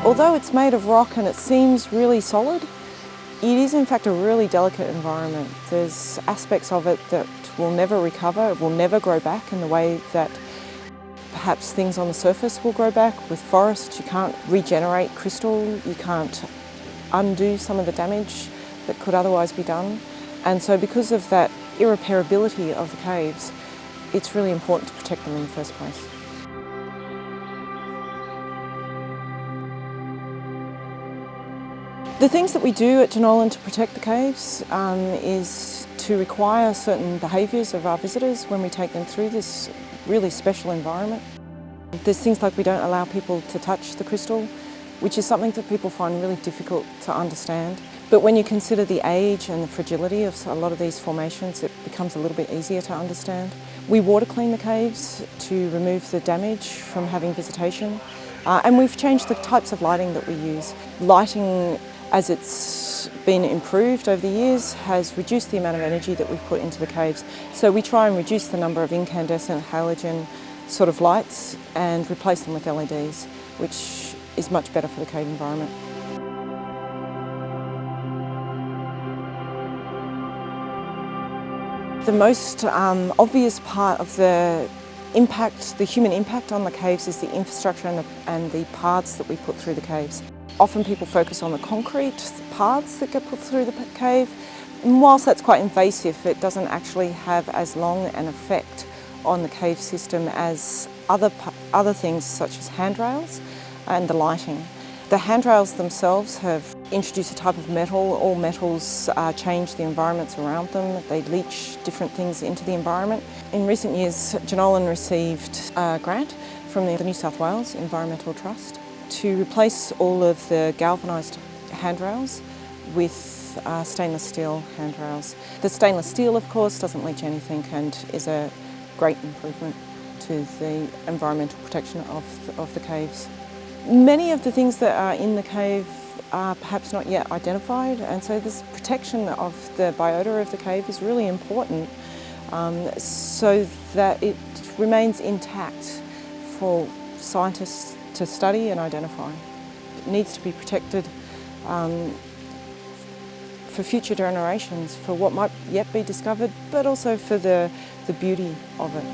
Although it's made of rock and it seems really solid, it is in fact a really delicate environment. There's aspects of it that will never recover, it will never grow back in the way that perhaps things on the surface will grow back. With forests, you can't regenerate crystal, you can't undo some of the damage that could otherwise be done. And so because of that irreparability of the caves, it's really important to protect them in the first place. The things that we do at Jenolan to protect the caves is to require certain behaviours of our visitors when we take them through this really special environment. There's things like we don't allow people to touch the crystal, which is something that people find really difficult to understand. But when you consider the age and the fragility of a lot of these formations, it becomes a little bit easier to understand. We water clean the caves to remove the damage from having visitation. And we've changed the types of lighting that we use. Lighting, as it's been improved over the years, has reduced the amount of energy that we've put into the caves. So we try and reduce the number of incandescent halogen sort of lights and replace them with LEDs, which is much better for the cave environment. The most obvious part of the impact, the human impact on the caves, is the infrastructure and the paths that we put through the caves. Often people focus on the concrete paths that get put through the cave, and whilst that's quite invasive, it doesn't actually have as long an effect on the cave system as other things such as handrails and the lighting. The handrails themselves have introduced a type of metal. All metals change the environments around them. They leach different things into the environment. In recent years, Jenolan received a grant from the New South Wales Environmental Trust to replace all of the galvanised handrails with stainless steel handrails. The stainless steel, of course, doesn't leach anything and is a great improvement to the environmental protection of the caves. Many of the things that are in the cave are perhaps not yet identified, and so this protection of the biota of the cave is really important so that it remains intact for scientists to study and identify. It needs to be protected for future generations, for what might yet be discovered, but also for the beauty of it.